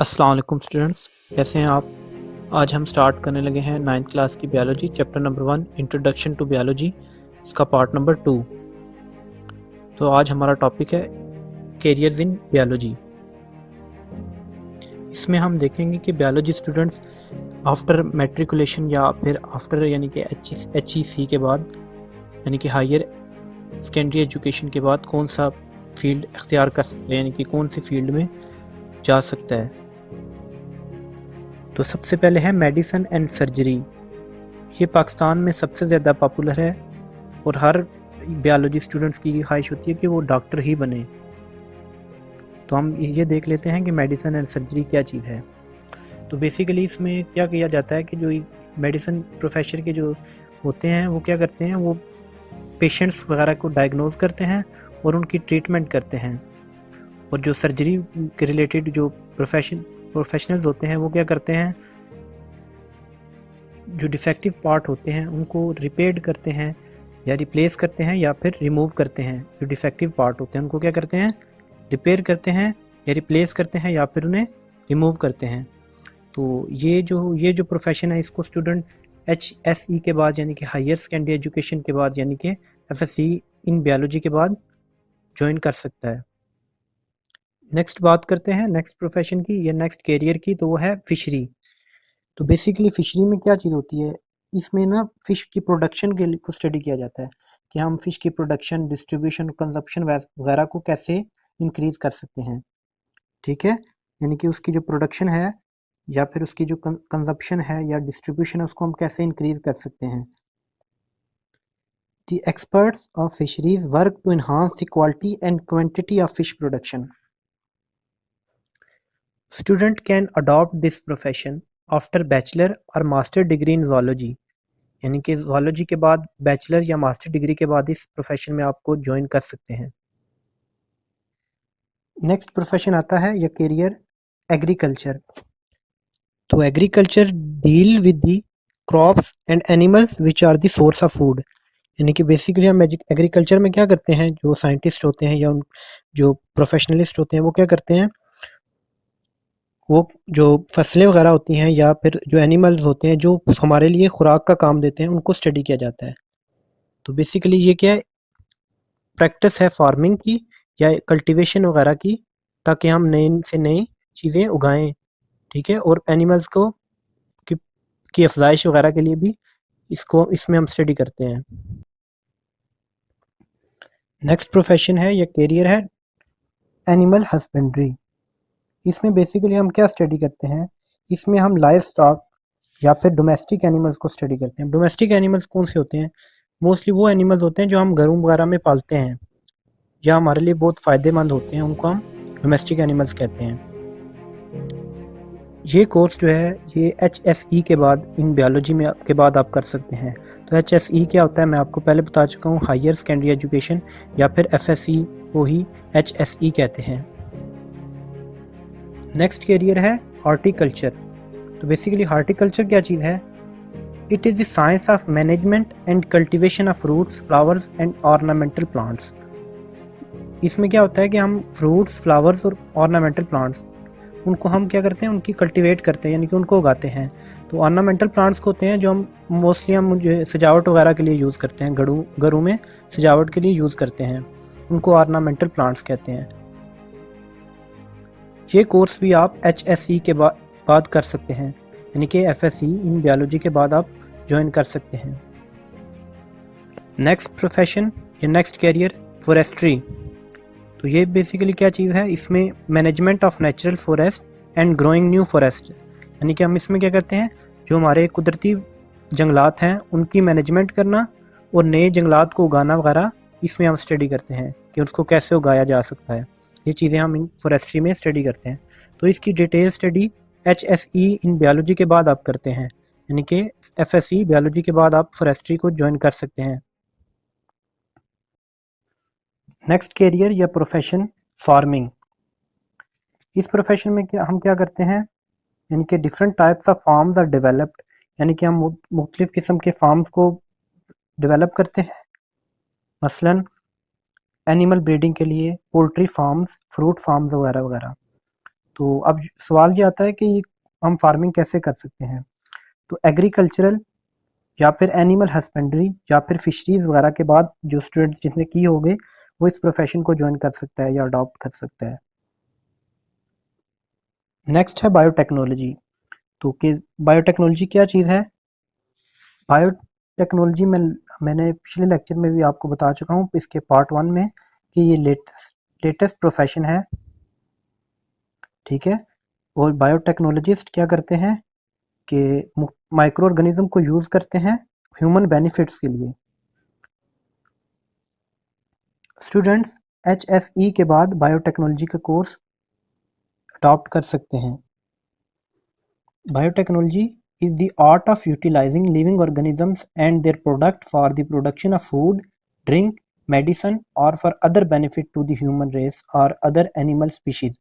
अस्सलाम वालेकुम स्टूडेंट्स, कैसे हैं आप। आज हम स्टार्ट करने लगे हैं 9th क्लास की biology, chapter number 1 introduction to biology, इसका पार्ट नंबर 2। तो आज हमारा टॉपिक है कैरियर्स इन बायोलॉजी। इसमें हम देखेंगे कि बायोलॉजी स्टूडेंट्स आफ्टर मैट्रिकुलेशन या फिर आफ्टर यानी कि HEC के बाद यानी कि हायर सेकेंडरी एजुकेशन के बाद कौन सा फील्ड इख्तियार कर सकते हैं, यानी कि कौन सी फील्ड में जा सकता है। तो सबसे पहले है मेडिसिन एंड सर्जरी। ये पाकिस्तान में सबसे ज़्यादा पॉपुलर है और हर बायोलॉजी स्टूडेंट्स की ख्वाहिश होती है कि वो डॉक्टर ही बने। तो हम ये देख लेते हैं कि मेडिसिन एंड सर्जरी क्या चीज़ है। तो बेसिकली इसमें क्या किया जाता है कि जो मेडिसिन प्रोफेसर के जो होते हैं वो क्या करते हैं, वो पेशेंट्स वगैरह को डायग्नोज करते हैं और उनकी ट्रीटमेंट करते हैं। और जो सर्जरी के रिलेटेड जो प्रोफेशनल्स होते हैं वो क्या करते हैं, जो डिफेक्टिव पार्ट होते हैं उनको रिपेयर करते हैं या रिप्लेस करते हैं या फिर रिमूव करते हैं। जो डिफेक्टिव पार्ट होते हैं उनको क्या करते हैं, रिपेयर करते हैं या रिप्लेस करते हैं या फिर उन्हें रिमूव करते हैं। तो ये जो प्रोफेशन है इसको स्टूडेंट HSE के बाद यानी कि हायर सेकेंडरी एजुकेशन के बाद यानी कि FSC इन बायोलॉजी के बाद ज्वाइन कर सकता है। नेक्स्ट बात करते हैं नेक्स्ट प्रोफेशन की या नेक्स्ट कैरियर की, तो वो है फिशरी। तो बेसिकली फिशरी में क्या चीज़ होती है, इसमें ना फ़िश की प्रोडक्शन के लिए को स्टडी किया जाता है कि हम फ़िश की प्रोडक्शन, डिस्ट्रीब्यूशन, कंजप्शन वगैरह को कैसे इंक्रीज़ कर सकते हैं। ठीक है, यानी कि उसकी जो प्रोडक्शन है या फिर उसकी जो कंजप्शन है या डिस्ट्रीब्यूशन है उसको हम कैसे इंक्रीज़ कर सकते हैं। The experts of fisheries work to enhance the quality and quantity of fish production. Student can adopt this profession after bachelor or master degree in zoology. यानी कि zoology के बाद बैचलर या मास्टर डिग्री के बाद इस प्रोफेशन में आपको ज्वाइन कर सकते हैं। नेक्स्ट प्रोफेशन आता है या कैरियर एग्रीकल्चर। तो agriculture deal with the crops and animals which are the source of food. यानी कि बेसिकली हम एग्रीकल्चर में क्या करते हैं, जो साइंटिस्ट होते हैं या जो प्रोफेशनलिस्ट होते हैं वो क्या करते हैं, वो जो फसलें वगैरह होती हैं या फिर जो एनिमल्स होते हैं जो हमारे लिए खुराक का काम देते हैं उनको स्टडी किया जाता है। तो बेसिकली ये क्या है, प्रैक्टिस है फार्मिंग की या कल्टीवेशन वगैरह की, ताकि हम नई से नई चीज़ें उगाएं। ठीक है, और एनिमल्स को की अफजाइश वगैरह के लिए भी इसमें हम स्टडी करते हैं। नेक्स्ट प्रोफेशन है या कैरियर है एनिमल हस्बेंड्री। इसमें बेसिकली हम क्या स्टडी करते हैं, इसमें हम लाइफ स्टॉक या फिर डोमेस्टिक एनिमल्स को स्टडी करते हैं। डोमेस्टिक एनिमल्स कौन से होते हैं, मोस्टली वो एनिमल्स होते हैं जो हम घरों वगैरह में पालते हैं या हमारे लिए बहुत फ़ायदेमंद होते हैं, उनको हम डोमेस्टिक एनिमल्स कहते हैं। ये कोर्स जो है ये HSE के बाद इन बायोलॉजी में के बाद आप कर सकते हैं। तो HSE क्या होता है मैं आपको पहले बता चुका हूँ, हायर सेकेंडरी एजुकेशन या फिर FSC को ही HSE कहते हैं। नेक्स्ट कैरियर है हॉर्टिकल्चर। तो बेसिकली हॉर्टिकल्चर क्या चीज़ है, it is the science of management and cultivation of fruits, flowers and ornamental plants. इसमें क्या होता है कि हम फ्रूट्स, फ्लावर्स और ऑर्नामेंटल प्लांट्स उनको हम क्या करते हैं, उनकी कल्टीवेट करते हैं यानी कि उनको उगाते हैं। तो ऑर्नामेंटल प्लांट्स को होते हैं जो हम मोस्टली हम सजावट वगैरह के लिए यूज़ करते हैं, घरों में सजावट के लिए यूज़ करते हैं, उनको ऑर्नामेंटल प्लांट्स कहते हैं। ये कोर्स भी आप HSE के बाद कर सकते हैं, यानी कि FSC इन बायोलॉजी के बाद आप ज्वाइन कर सकते हैं। नेक्स्ट प्रोफेशन या नेक्स्ट कैरियर फॉरेस्ट्री। तो ये बेसिकली क्या चीज़ है, इसमें management of natural forest and growing new forest. यानी कि हम इसमें क्या करते हैं, जो हमारे कुदरती जंगलात हैं उनकी मैनेजमेंट करना और नए जंगलात को उगाना वगैरह, इसमें हम स्टडी करते हैं कि उसको कैसे उगाया जा सकता है। ये चीज़ें हम इन फॉरेस्ट्री में स्टडी करते हैं। तो इसकी detail study HSE in biology के बाद आप करते हैं, यानी कि FSC बायोलॉजी के बाद आप फॉरेस्ट्री को ज्वाइन कर सकते हैं। नेक्स्ट कैरियर या प्रोफेशन फार्मिंग। इस प्रोफेशन में हम क्या करते हैं, यानी कि different types of farms are developed, यानी कि हम मुख्तलिफ किस्म के फार्म्स को डेवलप करते हैं। मसलन एनिमल ब्रीडिंग के लिए पोल्ट्री फार्म्स, फ्रूट फार्म्स वगैरह वगैरह। तो अब सवाल ये आता है कि हम फार्मिंग कैसे कर सकते हैं। तो एग्रीकल्चरल या फिर एनिमल हस्बेंड्री या फिर फिशरीज वगैरह के बाद जो स्टूडेंट जिसने की होगी वो इस प्रोफेशन को ज्वाइन कर सकता है या अडॉप्ट कर सकता है। नेक्स्ट है बायोटेक्नोलॉजी। तो कि बायोटेक्नोलॉजी क्या चीज़ है। बायोटेक्नोलॉजी में मैंने पिछले लेक्चर में भी आपको बता चुका हूँ इसके पार्ट 1 में कि ये लेटेस्ट प्रोफेशन है, ठीक है। और बायोटेक्नोलॉजिस्ट क्या करते हैं कि माइक्रो ऑर्गेनिज्म को यूज़ करते हैं ह्यूमन बेनिफिट्स के लिए। स्टूडेंट्स HSE के बाद बायोटेक्नोलॉजी का कोर्स अडॉप्ट कर सकते हैं। Biotechnology is the art of utilizing living organisms and their product for the production of food, drink, medicine or for other benefit to the human race or other animal species।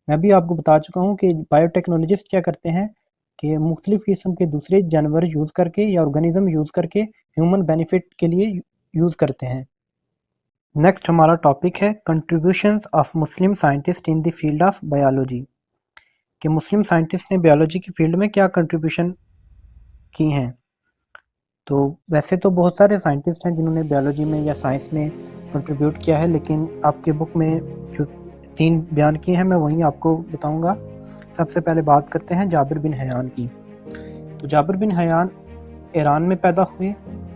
मैं भी आपको बता चुका हूँ कि बायोटेक्नोलॉजिस्ट क्या करते हैं कि मुख्तलिफ़ किस्म के दूसरे जानवर यूज़ करके या ऑर्गेनिज्म यूज़ करके ह्यूमन बेनिफिट के लिए यूज़ करते हैं। नेक्स्ट हमारा टॉपिक है contributions of Muslim scientist in the field of biology, कि मुस्लिम साइंटिस्ट ने बायोलॉजी की फील्ड में क्या कंट्रीब्यूशन की हैं। तो वैसे तो बहुत सारे साइंटिस्ट हैं जिन्होंने बायोलॉजी में या साइंस में कंट्रीब्यूट किया है, लेकिन आपके बुक में जो 3 बयान किए हैं मैं वहीं आपको बताऊंगा। सबसे पहले बात करते हैं जाबिर बिन हयान की। तो जाबिर बिन हयान ईरान में पैदा हुए।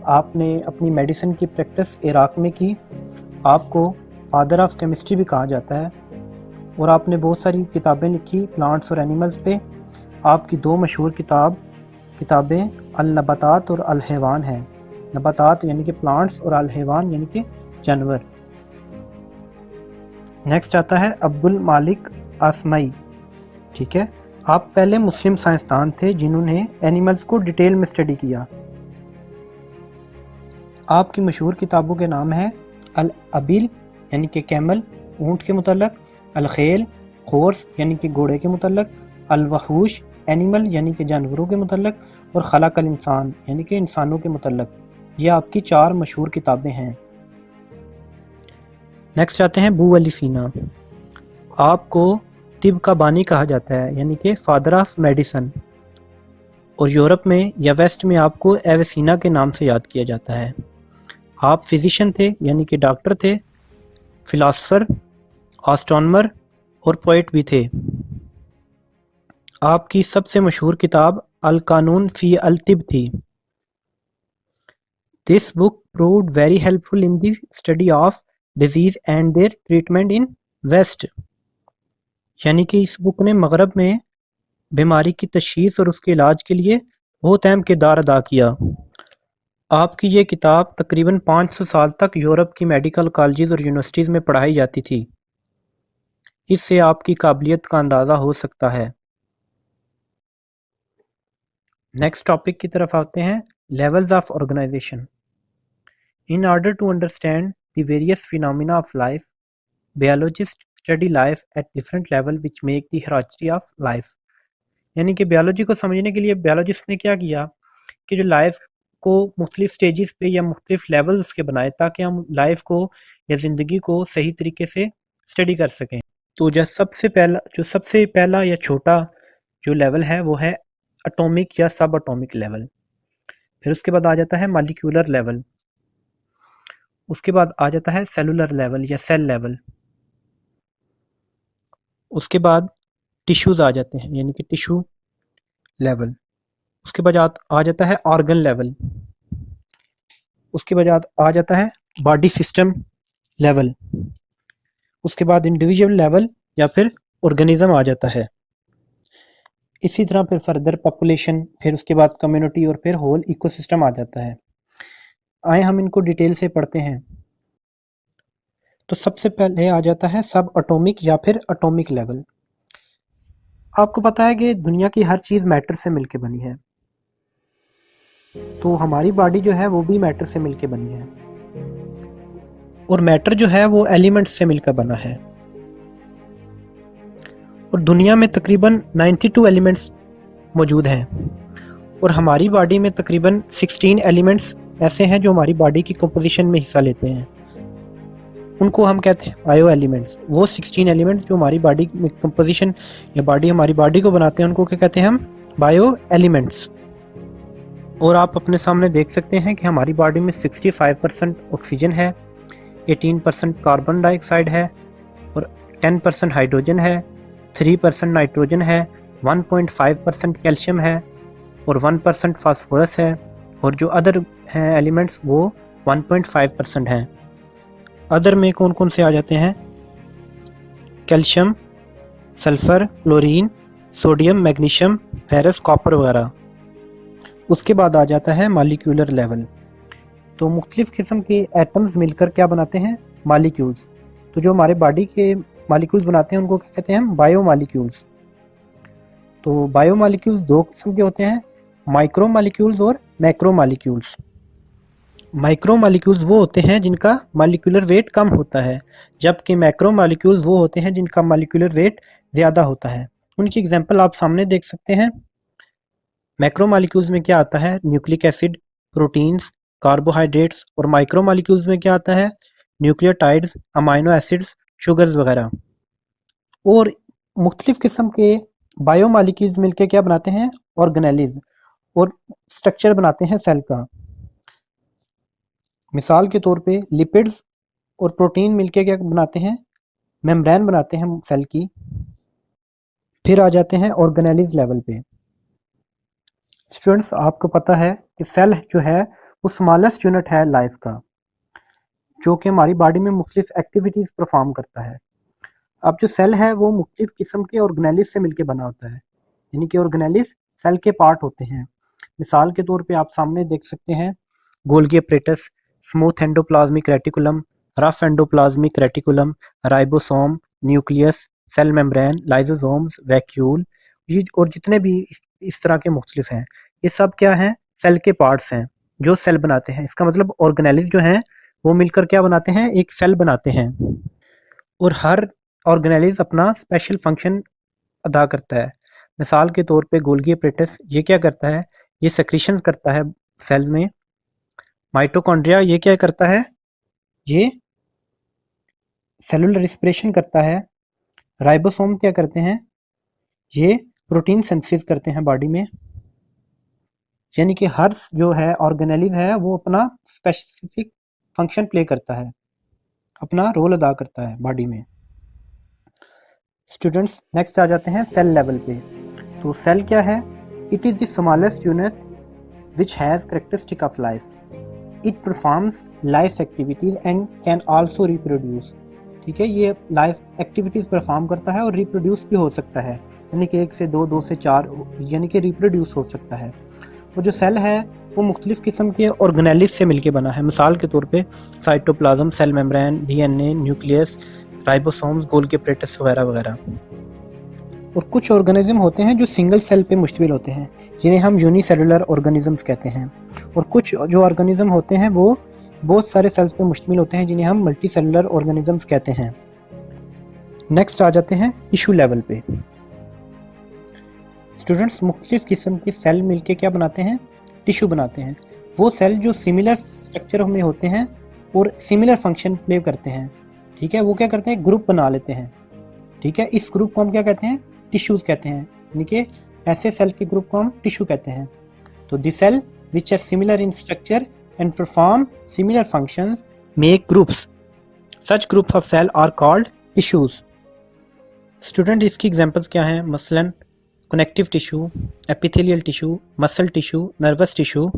आपने अपनी मेडिसिन की प्रैक्टिस इराक में की। आपको फादर ऑफ केमिस्ट्री भी कहा जाता है और आपने बहुत सारी किताबें लिखी प्लांट्स और एनिमल्स पे। आपकी 2 मशहूर किताबें अल-नबातात और अल-हैवान हैं। नबातात यानी कि प्लांट्स और अल-हैवान यानी कि जानवर। नेक्स्ट आता है अब्दुल मालिक आसमाई, ठीक है। आप पहले मुस्लिम साइंसदान थे जिन्होंने एनिमल्स को डिटेल में स्टडी किया। आपकी मशहूर किताबों के नाम हैं अल-अबिल यानी कि कैमल ऊँट के मुतल्लक, अल-खेल हॉर्स यानी कि घोड़े के मुतल्लक, अल-वहूश एनिमल यानी कि जानवरों के मुतल्लक और खलक़ल इंसान यानी कि इंसानों के मुतल्लक। ये आपकी 4 मशहूर किताबें हैं। नेक्स्ट आते हैं अबू अली सीना। आपको तिब का बानी कहा जाता है यानी कि फादर ऑफ मेडिसन, और यूरोप में या वेस्ट में आपको एविसीना के नाम से याद किया जाता है। आप फिजिशियन थे यानी कि डॉक्टर थे, फिलासफर, एस्ट्रोनॉमर और पोएट भी थे। आपकी सबसे मशहूर किताब अल कानून फ़ी अल तिब थी। This book proved very helpful in the study of disease and their treatment in West, यानी कि इस बुक ने मगरब में बीमारी की तशखीस और उसके इलाज के लिए बहुत अहम किरदार अदा किया। आपकी ये किताब तकरीबन 500 साल तक यूरोप की मेडिकल कॉलेजेस और यूनिवर्सिटीज़ में पढ़ाई जाती थी। इससे आपकी काबिलियत का अंदाज़ा हो सकता है। नेक्स्ट टॉपिक की तरफ आते हैं, levels of organisation. In order to understand the various phenomena of life, biologist study life at different level which make the hierarchy of life. यानी कि बायोलॉजी को समझने के लिए बायोलॉजिस्ट ने क्या किया कि जो लाइफ को मुख्तलिफ स्टेजेस पे या मुख्तलिफ लेवल्स के बनाए ताकि हम लाइफ को या ज़िंदगी को सही तरीके से स्टडी कर सकें। तो सबसे पहला या छोटा जो लेवल है वो है एटॉमिक या सब एटॉमिक लेवल। फिर उसके बाद आ जाता है मॉलिक्यूलर लेवल। उसके बाद आ जाता है सेलुलर लेवल या सेल लेवल। उसके बाद टिश्यूज आ जाते हैं यानी कि टिश्यू लेवल। उसके बाद आ जाता है ऑर्गन लेवल। उसके बाद आ जाता है बॉडी सिस्टम लेवल। उसके बाद इंडिविजुअल लेवल या फिर ऑर्गेनिज्म आ जाता है। इसी तरह फिर फर्दर पॉपुलेशन, फिर उसके बाद कम्युनिटी और फिर होल इकोसिस्टम आ जाता है। आए हम इनको डिटेल से पढ़ते हैं। तो सबसे पहले आ जाता है सब एटॉमिक या फिर एटॉमिक लेवल। आपको पता है कि दुनिया की हर चीज़ मैटर से मिलके बनी है, तो हमारी बॉडी जो है वो भी मैटर से मिलके बनी है, और मैटर जो है वो एलिमेंट्स से मिलकर बना है। और दुनिया में तकरीबन 92 एलिमेंट्स मौजूद हैं, और हमारी बॉडी में तकरीबन 16 एलिमेंट्स ऐसे हैं जो हमारी बॉडी की कंपोजिशन में हिस्सा लेते हैं। उनको हम कहते हैं बायो एलिमेंट्स। वो 16 एलिमेंट्स जो हमारी बॉडी में कंपोजिशन या हमारी बॉडी को बनाते हैं उनको क्या कहते हैं हम? Bio elements. और आप अपने सामने देख सकते हैं कि हमारी बॉडी में 65% ऑक्सीजन है, 18% कार्बन डाइऑक्साइड है और 10% हाइड्रोजन है, 3% नाइट्रोजन है, 1.5% कैल्शियम है और 1% फास्फोरस है, और जो अदर हैं एलिमेंट्स वो 1.5% हैं। अदर में कौन कौन से आ जाते हैं? Calcium, sulphur, chlorine, sodium, magnesium, ferrous, copper वगैरह। उसके बाद आ जाता है मॉलिक्यूलर लेवल। तो मुख्तलिफ किस्म के एटम्स मिलकर क्या बनाते हैं? मॉलिक्यूल्स। तो जो हमारे बॉडी के मॉलिक्यूल्स बनाते हैं उनको क्या कहते हैं हम? Bio molecules. तो बायो मॉलिक्यूल्स दो किस्म के होते हैं, माइक्रो मॉलिक्यूल्स और मैक्रो मॉलिक्यूल्स। माइक्रो मॉलिक्यूल्स वो होते हैं जिनका मॉलिक्यूलर वेट कम होता है, जबकि मैक्रो मॉलिक्यूल्स वो होते हैं जिनका मॉलिक्यूलर वेट ज़्यादा होता है। उनकी एग्जांपल आप सामने देख सकते हैं। मैक्रो मॉलिक्यूल्स में क्या आता है? Nucleic acid, proteins, carbohydrates. और माइक्रो मॉलिक्यूल्स में क्या आता है? न्यूक्लियोटाइड्स, अमाइनो एसिड्स, शुगर्स वगैरह। और मुख्तलिफ किस्म के बायो मॉलिक्यूल्स मिलकर क्या बनाते हैं? ऑर्गेनेलिज, और स्ट्रक्चर बनाते हैं सेल का। मिसाल के तौर पे लिपिड्स और प्रोटीन मिलके क्या बनाते हैं? मेम्ब्रेन बनाते हैं सेल की। फिर आ जाते हैं ऑर्गेनेलिज लेवल पे। स्टूडेंट्स, आपको पता है कि सेल जो है वो स्मॉलेस्ट यूनिट है लाइफ का, जो कि हमारी बॉडी में मुख्तलिफ एक्टिविटीज़ परफॉर्म करता है। अब जो सेल है वो मुख्तलिफ किस्म के ऑर्गेनेलिज से मिलके बना होता है, यानी कि ऑर्गेनेलिज सेल के पार्ट होते हैं। मिसाल के तौर पे आप सामने देख सकते हैं Golgi apparatus, smooth endoplasmic reticulum, rough endoplasmic reticulum, ribosome, nucleus, cell membrane, lysosomes, vacuole, ये और जितने भी इस तरह के मुख्तलिफ हैं, ये सब क्या हैं? सेल के पार्ट्स हैं जो सेल बनाते हैं। इसका मतलब ऑर्गेनेलिज जो हैं वो मिलकर क्या बनाते हैं? एक सेल बनाते हैं। और हर ऑर्गेनेलिज अपना स्पेशल फंक्शन अदा करता है। मिसाल के तौर पे गोल्गी अपरेटस ये क्या करता है? ये सेक्रीशंस करता है सेल में। माइटोकॉन्ड्रिया ये क्या करता है? ये सेलुलर रिस्पिरेशन करता है। राइबोसोम क्या करते हैं? ये प्रोटीन सिंथेसिस करते हैं बॉडी में। यानी कि हर जो है ऑर्गेनेलिज है वो अपना स्पेसिफिक फंक्शन प्ले करता है, अपना रोल अदा करता है बॉडी में। स्टूडेंट्स, नेक्स्ट आ जाते हैं सेल लेवल पे। तो सेल क्या है? It is the smallest unit which has characteristic of life. It performs life activities and can also reproduce. ठीक है, ये लाइफ एक्टिविटीज़ परफॉर्म करता है और रिप्रोड्यूस भी हो सकता है, यानी कि 1 से 2, 2 से 4, यानी कि रिप्रोड्यूस हो सकता है। और जो सेल है वो मुख्तलिफ किस्म के ऑर्गेनेलिज से मिलके बना है। मिसाल के तौर पे cytoplasm, cell membrane, DNA, nucleus, ribosomes, Golgi apparatus वगैरह वगैरह। और कुछ ऑर्गेनिज्म होते हैं जो सिंगल सेल पे मुश्तमिल होते हैं, जिन्हें हम यूनिसेलुलर ऑर्गेनिजम्स कहते हैं। और कुछ जो ऑर्गेनिज्म होते हैं वो बहुत सारे सेल्स पे मुश्तमिल होते हैं, जिन्हें हम मल्टी सेलुलर ऑर्गेनिजम्स कहते हैं। नेक्स्ट आ जाते हैं टिश्यू लेवल पे। स्टूडेंट्स, मुख्तलिफ किस्म के सेल मिलके क्या बनाते हैं? टिश्यू बनाते हैं। वो सेल जो सिमिलर स्ट्रक्चर में होते हैं और सिमिलर फंक्शन प्ले करते हैं। ठीक है, वो क्या करते हैं? ग्रुप बना लेते हैं। ठीक है, इस ग्रुप को हम क्या कहते हैं? टिश्यूज कहते हैं, यानी कि ऐसे सेल के ग्रुप को हम टिश्यू कहते हैं। तो the cell which are similar in structure and perform similar functions make groups. Such groups of cell are called tissues. Student, इसकी एग्जांपल्स क्या हैं? मसलन connective tissue, epithelial tissue, muscle tissue, nervous tissue.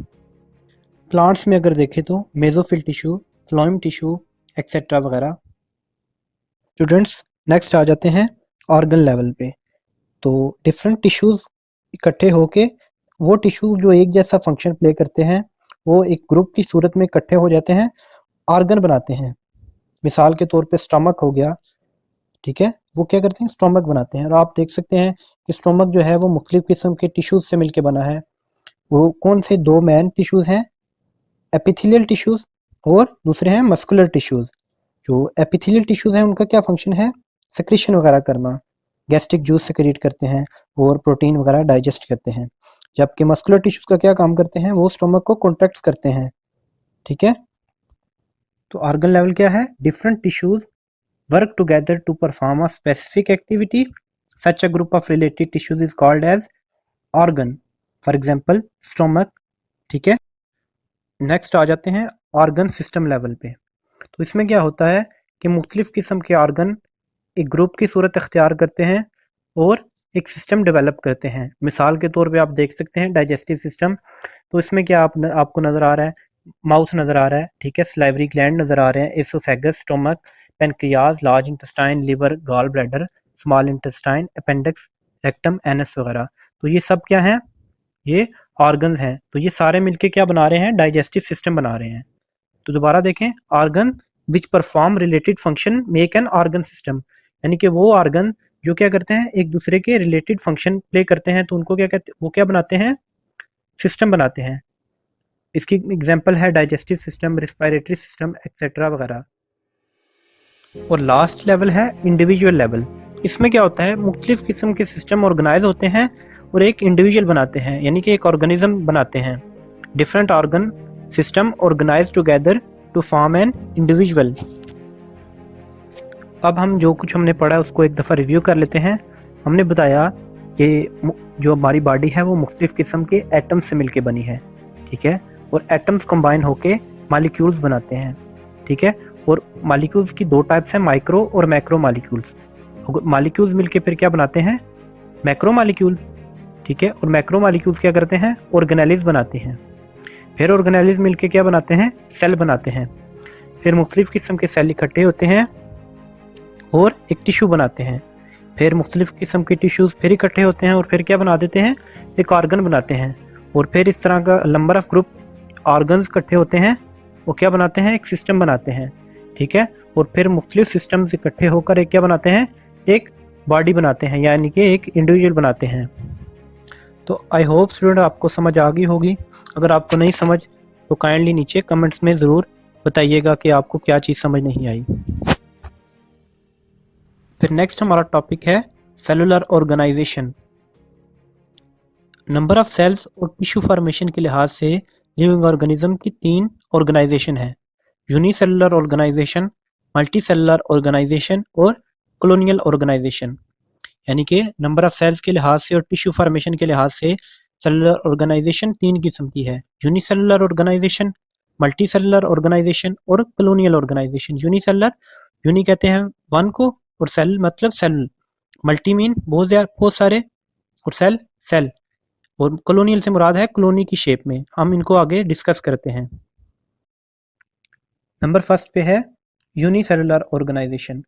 Plants में अगर देखें तो mesophyll tissue, phloem tissue etcetera वगैरह। Students, next आ जाते हैं ऑर्गन लेवल पे। तो डिफरेंट टिश्यूज इकट्ठे होके वो टिश्यू जो एक जैसा फंक्शन प्ले करते हैं वो एक ग्रुप की सूरत में इकट्ठे हो जाते हैं, ऑर्गन बनाते हैं। मिसाल के तौर पे स्टमक हो गया। ठीक है, वो क्या करते हैं? स्टमक बनाते हैं। और आप देख सकते हैं कि स्टमक जो है वो मुख्तलिफ किस्म के टिश्यूज से मिलके बना है। वो कौन से 2 मेन टिश्यूज हैं? एपिथेलियल टिश्यूज और दूसरे हैं मस्कुलर टिश्यूज। जो एपिथेलियल टिश्यूज हैं उनका क्या फंक्शन है? सेक्रेशन वगैरह करना, गैस्ट्रिक जूस सेक्रेट करते हैं और प्रोटीन वगैरह डाइजेस्ट करते हैं। जबकि मस्कुलर टिश्यूज का क्या काम करते हैं? वो स्टमक को कॉन्ट्रैक्ट करते हैं। ठीक है, तो ऑर्गन लेवल क्या है? Different tissues work together to perform a specific activity, such a group of related tissues is called as organ, for example stomach. ठीक है, नेक्स्ट आ जाते हैं ऑर्गन सिस्टम लेवल पे। तो इसमें क्या होता है कि मुख्तलिफ किस्म के ऑर्गन एक ग्रुप की सूरत अख्तियार करते हैं और एक सिस्टम डेवलप करते हैं। मिसाल के तौर पे आप देख सकते हैं डाइजेस्टिव सिस्टम, तो इसमें क्या आपको नज़र आ रहा है? माउथ नज़र आ रहा है, ठीक है, सलाइवरी ग्लैंड नज़र आ रहे हैं, oesophagus, stomach, pancreas, large intestine, liver, gall bladder, small intestine, appendix, rectum, anus वगैरह। तो ये सब क्या हैं? ये ऑर्गन्स हैं। तो ये सारे मिलके क्या बना रहे हैं? डाइजेस्टिव सिस्टम बना रहे हैं। तो दोबारा देखें, organ which perform related function make an organ system, यानी कि वो ऑर्गन जो क्या करते हैं, एक दूसरे के रिलेटेड फंक्शन प्ले करते हैं, तो उनको क्या कहते हैं? वो क्या बनाते हैं? सिस्टम बनाते हैं। इसकी एग्जांपल है digestive system, respiratory system etcetera वगैरह। और लास्ट लेवल है इंडिविजुअल लेवल। इसमें क्या होता है? मुख्तलिफ किस्म के सिस्टम ऑर्गेनाइज होते हैं और एक इंडिविजुअल बनाते हैं, यानी कि एक ऑर्गेनिज्म बनाते हैं। Different organ system organise together to form an individual. अब हम जो कुछ हमने पढ़ा उसको एक दफ़ा रिव्यू कर लेते हैं। हमने बताया कि जो हमारी बॉडी है वो मुख्तलिफ किस्म के एटम्स से मिलके बनी है, ठीक है, और एटम्स कंबाइन होके मालिक्यूल्स बनाते हैं, ठीक है। और मालिक्यूल्स की दो टाइप्स हैं, माइक्रो और मैक्रो मालिक्यूल्स। मालिक्यूल्स मिलके फिर क्या बनाते हैं? मैक्रो मालिक्यूल, ठीक है। और मैक्रो मालिक्यूल्स क्या करते हैं? ऑर्गेनेलिज बनाते हैं। फिर ऑर्गेनेलिज मिलके क्या बनाते हैं? सेल बनाते हैं। फिर मुख्तलिफ किस्म के सेल इकट्ठे होते हैं और एक टिश्यू बनाते हैं। फिर मुख्तलिफ किस्म के टिश्यूज़ फिर इकट्ठे होते हैं और फिर क्या बना देते हैं? एक ऑर्गन बनाते हैं। और फिर इस तरह का नंबर ऑफ ग्रुप ऑर्गन्स इकट्ठे होते हैं, वो क्या बनाते हैं? एक सिस्टम बनाते हैं, ठीक है। और फिर मुख्तलिफ सिस्टम्स इकट्ठे होकर एक क्या बनाते हैं? एक बॉडी बनाते हैं, यानी कि एक इंडिविजुअल बनाते हैं। तो आई होप स्टूडेंट आपको समझ आ गई होगी। अगर आपको नहीं समझ तो काइंडली नीचे कमेंट्स में ज़रूर बताइएगा कि आपको क्या चीज़ समझ नहीं आई। फिर नेक्स्ट हमारा टॉपिक है cellular organisation. Number of cells और टिश्यू फॉर्मेशन के लिहाज से लिविंग ऑर्गेनिज्म की 3 ऑर्गेनाइजेशन है: unicellular organisation, multicellular organisation और कॉलोनियल ऑर्गेनाइजेशन। यानी कि नंबर ऑफ सेल्स के लिहाज से और टिश्यू फॉर्मेशन के लिहाज से सेलुलर ऑर्गेनाइजेशन 3 किस्म की है: unicellular organisation, multicellular organisation और कॉलोनियल ऑर्गेनाइजेशन। यूनिसेलुलर, यूनि कहते हैं 1 को, और सेल मतलब सेल, मल्टी मीन बहुत सारे, और सेल सेल, और कॉलोनियल से मुराद है कॉलोनी की शेप में। हम इनको आगे डिस्कस करते हैं। नंबर फर्स्ट पे है unicellular organisation.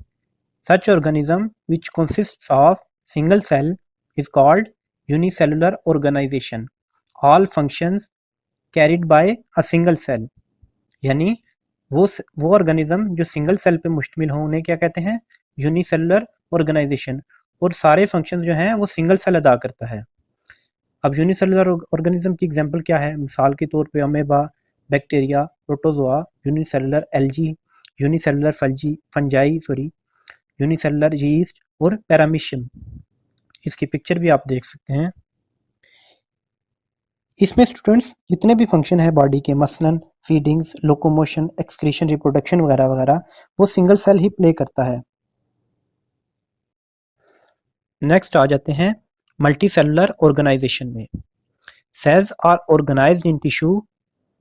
Such organism which consists of single cell is called unicellular organisation. All functions carried by a single cell. यानी वो ऑर्गेनिज्म जो सिंगल सेल पे मुश्तमिल हो उन्हें क्या कहते हैं? Unicellular organisation. और सारे फंक्शन जो हैं वो सिंगल सेल अदा करता है। अब यूनिसेलुलर ऑर्गेनिज्म की एग्जांपल क्या है? मिसाल के तौर पे amoeba, bacteria, protozoa, unicellular algae, unicellular fungi, unicellular yeast और पैरामीशियम। इसकी पिक्चर भी आप देख सकते हैं। इसमें स्टूडेंट्स जितने भी फंक्शन है बॉडी के, मसलन फीडिंग्स, लोकोमोशन, एक्सक्रीशन, रिप्रोडक्शन वगैरह वगैरह, वो सिंगल सेल ही प्ले करता है। नेक्स्ट आ जाते हैं मल्टी सेलुलर ऑर्गेनाइजेशन में। Cells are organised in tissue,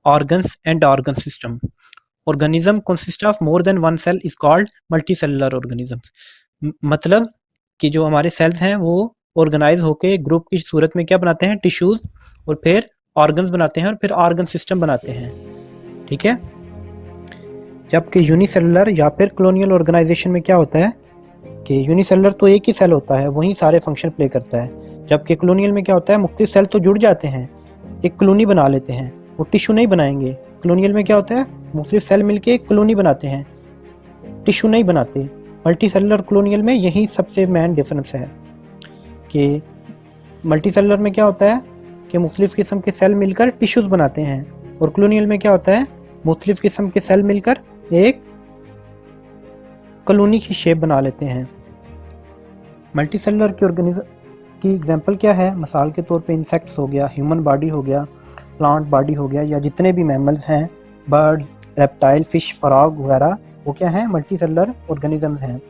organs and organ system. Organism consist of more than one cell is called multicellular organism. मतलब कि जो हमारे सेल्स हैं वो ऑर्गेनाइज होकर ग्रुप की सूरत में क्या बनाते हैं? टिश्यूज, और फिर ऑर्गन्स बनाते हैं और फिर ऑर्गन सिस्टम बनाते हैं, ठीक है। जबकि यूनिसेलुलर या फिर कॉलोनियल ऑर्गेनाइजेशन में क्या होता है कि यूनिसेलुलर तो एक ही सेल होता है, वही सारे फंक्शन प्ले करता है। जबकि कॉलोनियल में क्या होता है? मुख्तलिफ सेल तो जुड़ जाते हैं, एक कॉलोनी बना लेते हैं, वो टिश्यू नहीं बनाएंगे। कॉलोनियल में क्या होता है? मुख्तलिफ सेल मिलके एक कॉलोनी बनाते हैं, टिश्यू नहीं बनाते। मल्टी सेलुलर कॉलोनियल में यही सबसे मेन डिफरेंस है कि मल्टी सेलुलर में क्या होता है कि मुख्तलिफ किस्म के सेल मिलकर टिश्यूज बनाते हैं, और कॉलोनियल में क्या होता है? मुख्तलिफ किस्म के सेल मिलकर एक कॉलोनी की शेप बना लेते हैं। मल्टी सेलुलर के ऑर्गेनिज्म की एग्जांपल क्या है? मिसाल के तौर पे इंसेक्ट्स हो गया, ह्यूमन बॉडी हो गया, प्लांट बॉडी हो गया, या जितने भी मैमल्स हैं, बर्ड्स, रेप्टाइल, फिश, फ्रॉग वगैरह वो क्या हैं, मल्टी सेलुलर ऑर्गेनिजम्स हैं।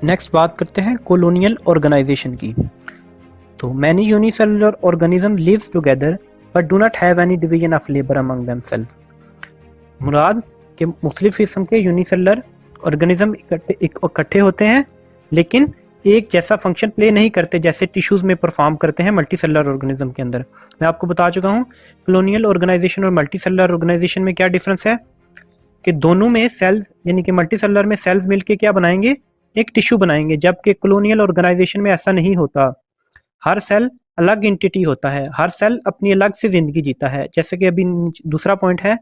नेक्स्ट बात करते हैं कॉलोनियल ऑर्गेनाइजेशन की। तो many unicellular organism lives together but do not have any division of labour among themself. मुराद के मुख्तलिफ किस्म के यूनिसेलुलर ऑर्गेनिज्म इकट्ठे होते हैं लेकिन एक जैसा फंक्शन प्ले नहीं करते जैसे टिश्यूज में परफॉर्म करते हैं मल्टी सेलुलर ऑर्गेनिज्म के अंदर। मैं आपको बता चुका हूँ कॉलोनियल ऑर्गेनाइजेशन और मल्टी सेलुलर ऑर्गेनाइजेशन में क्या डिफरेंस है कि दोनों में सेल्स यानी कि मल्टी सेलुलर में सेल्स मिलके क्या बनाएंगे, एक टिश्यू बनाएंगे, जबकि कॉलोनियल ऑर्गेनाइजेशन में ऐसा नहीं होता। हर सेल अलग एंटिटी होता है, हर सेल अपनी अलग से जिंदगी जीता है। जैसे कि अभी दूसरा पॉइंट है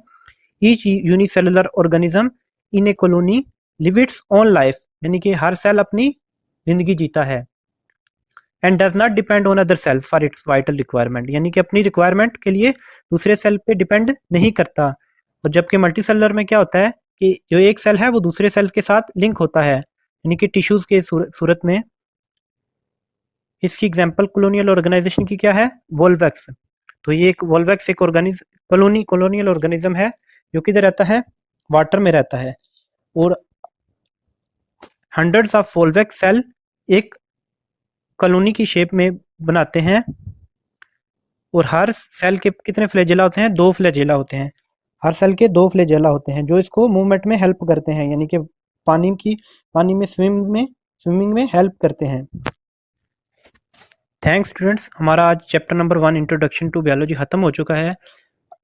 each unicellular organism in A colony live its own life, यानी कि हर सेल अपनी जिंदगी जीता है। And does not depend on other sales for its vital requirement, यानी कि अपनी रिक्वायरमेंट के लिए दूसरे सेल पे डिपेंड नहीं करता। और जबकि मल्टी सेलुलर में क्या होता है कि जो एक सेल है वो दूसरे सेल के साथ लिंक होता है, यानी कि टिश्यूज के सूरत में। इसकी एग्जांपल कॉलोनियल ऑर्गेनाइजेशन की क्या है, वोल्वैक्स। तो ये एक वोल्वैक्स एक कॉलोनियल ऑर्गेनिज्म है जो किधर रहता है, वाटर में रहता है। और हंड्रेड्स ऑफ वोल्वैक्स सेल एक कॉलोनी की शेप में बनाते हैं। और हर सेल के कितने फ्लैजेला होते हैं, 2 फ्लैजेला होते हैं। हर सेल के 2 फ्लैजेला होते हैं जो इसको मूवमेंट में हेल्प करते हैं, यानी कि पानी में स्विमिंग में हेल्प करते हैं। थैंक्स स्टूडेंट्स, हमारा आज chapter number 1 introduction to biology ख़त्म हो चुका है।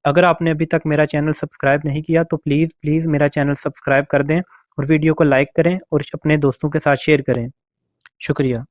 अगर आपने अभी तक मेरा चैनल सब्सक्राइब नहीं किया तो प्लीज़ मेरा चैनल सब्सक्राइब कर दें और वीडियो को लाइक करें और अपने दोस्तों के साथ शेयर करें। शुक्रिया।